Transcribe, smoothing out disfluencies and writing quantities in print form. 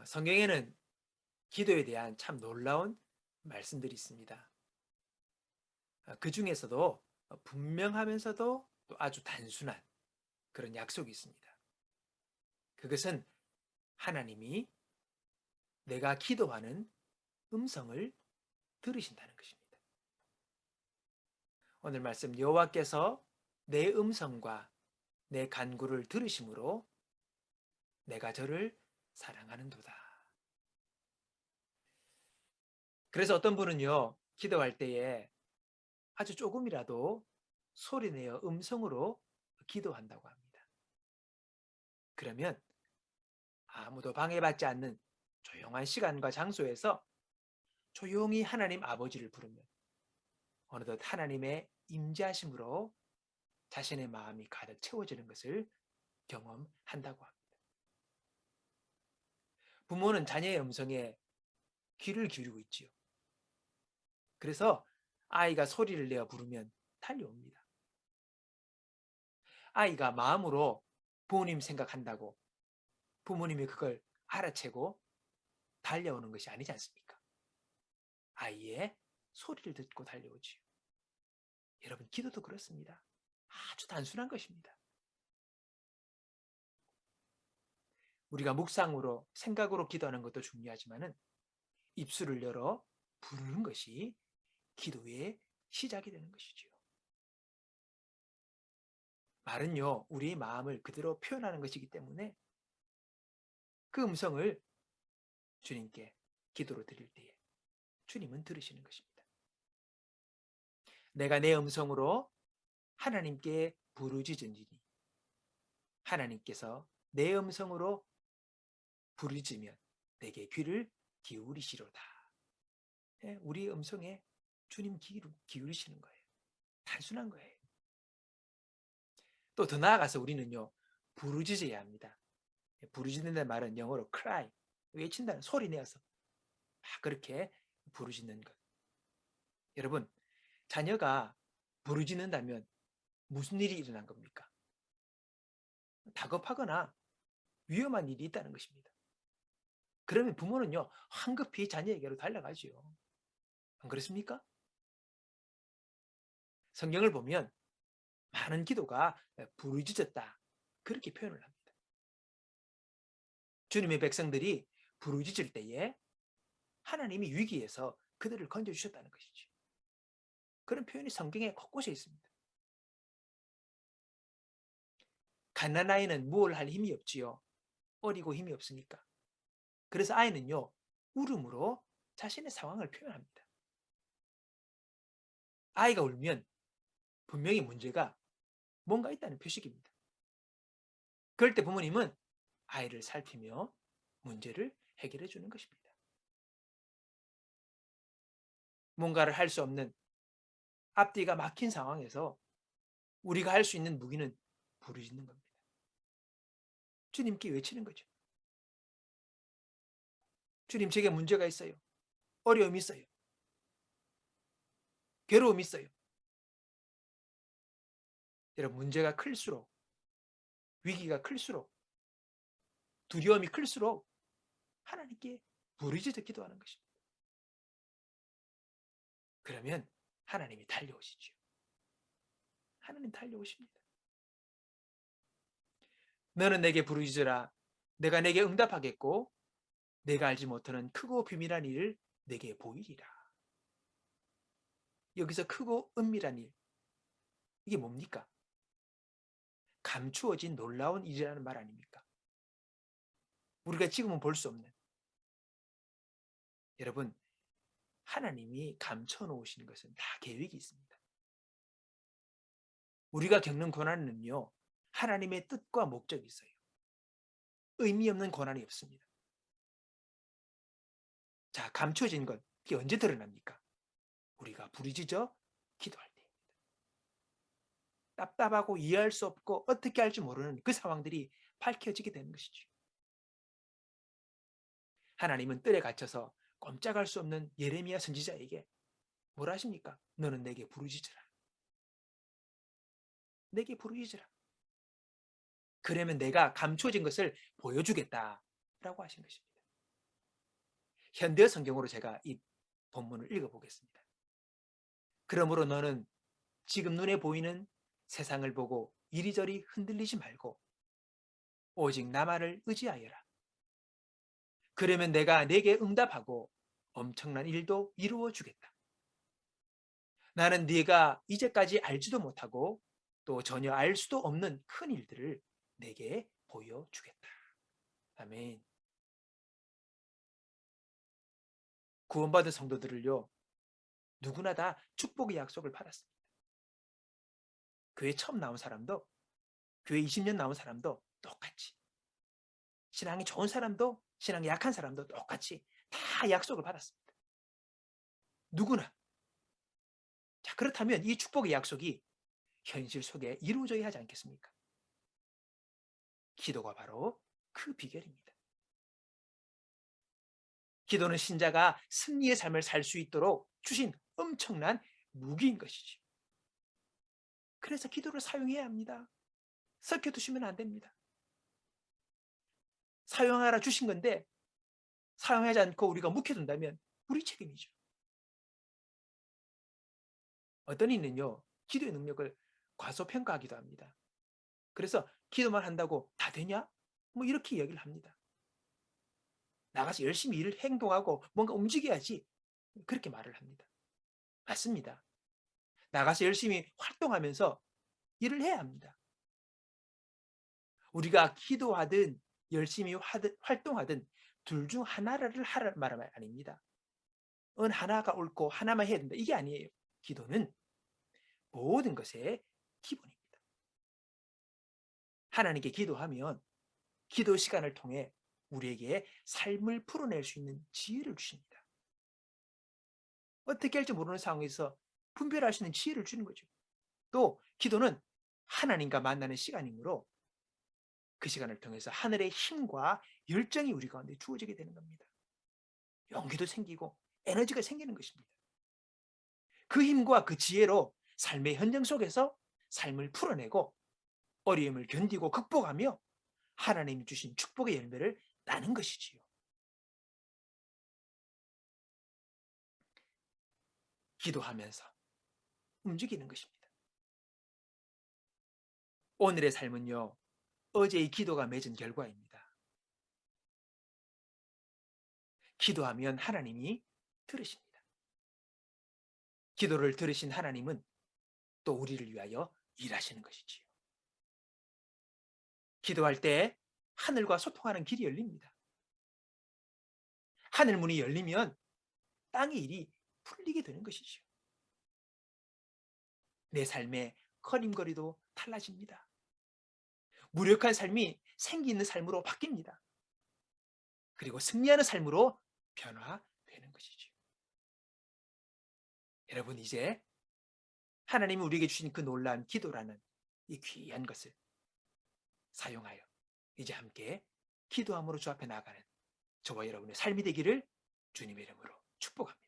성경에는 기도에 대한 참 놀라운 말씀들이 있습니다. 그 중에서도 분명하면서도 또 아주 단순한 그런 약속이 있습니다. 그것은 하나님이 내가 기도하는 음성을 들으신다는 것입니다. 오늘 말씀 여호와께서 내 음성과 내 간구를 들으심으로 내가 저를 사랑하는도다. 그래서 어떤 분은요, 기도할 때에 아주 조금이라도 소리내어 음성으로 기도한다고 합니다. 그러면 아무도 방해받지 않는 조용한 시간과 장소에서 조용히 하나님 아버지를 부르면 어느덧 하나님의 임재하심으로 자신의 마음이 가득 채워지는 것을 경험한다고 합니다. 부모는 자녀의 음성에 귀를 기울이고 있지요. 그래서 아이가 소리를 내어 부르면 달려옵니다. 아이가 마음으로 부모님 생각한다고 부모님이 그걸 알아채고 달려오는 것이 아니지 않습니까? 아이의 소리를 듣고 달려오지요. 여러분, 기도도 그렇습니다. 아주 단순한 것입니다. 우리가 묵상으로 생각으로 기도하는 것도 중요하지만 입술을 열어 부르는 것이 기도의 시작이 되는 것이지요. 말은요, 우리의 마음을 그대로 표현하는 것이기 때문에 그 음성을 주님께 기도로 드릴 때에 주님은 들으시는 것입니다. 내가 내 음성으로 하나님께 부르짖으니 하나님께서 내 음성으로 부르짖으면 내게 귀를 기울이시로다. 우리 음성에 주님 기울이시는 거예요. 단순한 거예요. 또 더 나아가서 우리는요, 부르짖어야 합니다. 부르짖는다는 말은 영어로 cry, 외친다는 소리 내어서 막 그렇게 부르짖는 것. 여러분, 자녀가 부르짖는다면 무슨 일이 일어난 겁니까? 다급하거나 위험한 일이 있다는 것입니다. 그러면 부모는요, 황급히 자녀에게로 달려가지요. 안 그렇습니까? 성경을 보면 많은 기도가 부르짖었다, 그렇게 표현을 합니다. 주님의 백성들이 부르짖을 때에 하나님이 위기에서 그들을 건져주셨다는 것이죠. 그런 표현이 성경에 곳곳에 있습니다. 갓난아이는 무엇을 할 힘이 없지요. 어리고 힘이 없으니까. 그래서 아이는요, 울음으로 자신의 상황을 표현합니다. 아이가 울면 분명히 문제가 뭔가 있다는 표식입니다. 그럴 때 부모님은 아이를 살피며 문제를 해결해 주는 것입니다. 뭔가를 할 수 없는 앞뒤가 막힌 상황에서 우리가 할 수 있는 무기는 부르짖는 겁니다. 주님께 외치는 거죠. 주님, 제게 문제가 있어요. 어려움이 있어요. 괴로움이 있어요. 여러분, 문제가 클수록, 위기가 클수록, 두려움이 클수록 하나님께 부르짖어 기도하는 것입니다. 그러면 하나님이 달려오시죠. 하나님 달려오십니다. 너는 내게 부르짖으라. 내가 내게 응답하겠고 내가 알지 못하는 크고 비밀한 일을 내게 보이리라. 여기서 크고 은밀한 일, 이게 뭡니까? 감추어진 놀라운 일이라는 말 아닙니까? 우리가 지금은 볼 수 없는. 여러분, 하나님이 감춰놓으신 것은 다 계획이 있습니다. 우리가 겪는 고난은요, 하나님의 뜻과 목적이 있어요. 의미 없는 고난이 없습니다. 자, 감춰진 것, 이게 언제 드러납니까? 우리가 부르짖어 기도할 때입니다. 답답하고 이해할 수 없고 어떻게 할지 모르는 그 상황들이 밝혀지게 되는 것이죠. 하나님은 뜰에 갇혀서 꼼짝할 수 없는 예레미야 선지자에게 뭐라 하십니까? 너는 내게 부르짖으라. 내게 부르짖으라. 그러면 내가 감춰진 것을 보여주겠다라고 하신 것입니다. 현대 성경으로 제가 이 본문을 읽어보겠습니다. 그러므로 너는 지금 눈에 보이는 세상을 보고 이리저리 흔들리지 말고 오직 나만을 의지하여라. 그러면 내가 내게 응답하고 엄청난 일도 이루어 주겠다. 나는 네가 이제까지 알지도 못하고 또 전혀 알 수도 없는 큰 일들을 내게 보여주겠다. 아멘. 구원받은 성도들을요, 누구나 다 축복의 약속을 받았습니다. 교회 처음 나온 사람도, 교회 20년 나온 사람도 똑같이, 신앙이 좋은 사람도, 신앙이 약한 사람도 똑같이 다 약속을 받았습니다. 누구나. 자, 그렇다면 이 축복의 약속이 현실 속에 이루어져야 하지 않겠습니까? 기도가 바로 그 비결입니다. 기도는 신자가 승리의 삶을 살 수 있도록 주신 엄청난 무기인 것이죠. 그래서 기도를 사용해야 합니다. 섞여두시면 안 됩니다. 사용하라 주신 건데 사용하지 않고 우리가 묵혀둔다면 우리 책임이죠. 어떤 이는요, 기도의 능력을 과소평가하기도 합니다. 그래서 기도만 한다고 다 되냐? 뭐 이렇게 이야기를 합니다. 나가서 열심히 일을 행동하고 뭔가 움직여야지, 그렇게 말을 합니다. 맞습니다. 나가서 열심히 활동하면서 일을 해야 합니다. 우리가 기도하든 열심히 활동하든 둘 중 하나를 하라는 말 아닙니다. 어느 하나가 옳고 하나만 해야 된다, 이게 아니에요. 기도는 모든 것의 기본입니다. 하나님께 기도하면 기도 시간을 통해 우리에게 삶을 풀어낼 수 있는 지혜를 주십니다. 어떻게 할지 모르는 상황에서 분별할 수 있는 지혜를 주는 거죠. 또 기도는 하나님과 만나는 시간이므로 그 시간을 통해서 하늘의 힘과 열정이 우리 가운데 주어지게 되는 겁니다. 용기도 생기고 에너지가 생기는 것입니다. 그 힘과 그 지혜로 삶의 현장 속에서 삶을 풀어내고 어려움을 견디고 극복하며 하나님이 주신 축복의 열매를 따는 것이지요. 기도하면서 움직이는 것입니다. 오늘의 삶은요, 어제의 기도가 맺은 결과입니다. 기도하면 하나님이 들으십니다. 기도를 들으신 하나님은 또 우리를 위하여 일하시는 것이지요. 기도할 때 하늘과 소통하는 길이 열립니다. 하늘 문이 열리면 땅의 일이 풀리게 되는 것이죠. 내 삶의 걸림거리도 달라집니다. 무력한 삶이 생기 있는 삶으로 바뀝니다. 그리고 승리하는 삶으로 변화되는 것이죠. 여러분, 이제 하나님이 우리에게 주신 그 놀라운 기도라는 이 귀한 것을 사용하여 이제 함께 기도함으로 주 앞에 나아가는 저와 여러분의 삶이 되기를 주님의 이름으로 축복합니다.